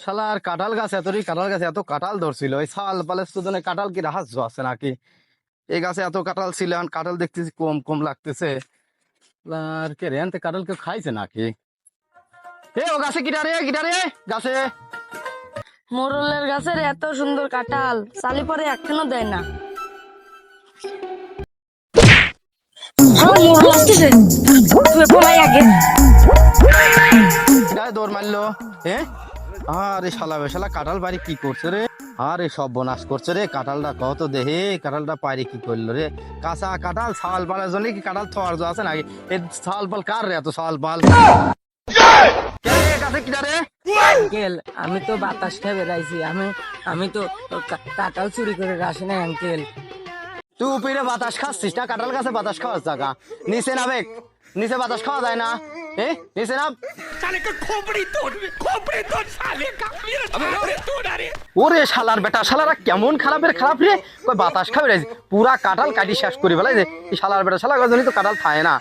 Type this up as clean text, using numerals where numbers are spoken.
শালার কাঁঠাল গাছ কাঁঠাল গাছে এত কাঁঠাল ধরছিল ওই শাল পালের সুদনে কাঁঠাল কি রাহাজ্য আছে নাকি? এই গাছে এত কাঁঠাল ছিল, এখন কাঁঠাল দেখতেছি কম কম লাগতেছে। আর কে রে আনতে কাঁঠাল কেউ খাইছে নাকি? এ ও গাছে গিটারে গাছে। মোরলের গাছের এত সুন্দর কাঁঠাল চালি পরে একখানও দেয় না। মোরল আসতেছে, তুই পলাই আগে। গায়ে দৌড় মারলো। আরে শালা বেশালা কাঁঠাল বাড়ি কি করছে রে? আরে সব বনাশ করছে রে, কাঁঠালটা কত দেহে, কাঁঠালটা পাইরে কি করলো রে? কাঁচা কাঁঠাল ছাল পালের জন্য কি কাঁঠাল থোয়ার আছে নাকি? এই ছাল পাল কার রে, এত ছাল পাল কে রে গাছে গিটারে? আঙ্কেল আমি তো বাতাস খেয়ে বেড়াইছি, আমি তো কাঁঠাল চুরি করে আসি না আঙ্কেল। তুই উপরে বাতাস খাচ্ছিস না? কাঁঠাল গাছে বাতাস খাওয়ার জায়গা নিচে নাবে, নিচে বাতাস খাওয়া যায় না? নিচে নাম। ওরে শালার বেটা, শালারা কেমন খারাপের খারাপ রে, কই বাতাস খাবে রে, পুরা কাঁঠাল কাটি শেষ করি ফেলাই যে। শালার বেটা, শালা গাছ তো কাঁঠাল খায় না।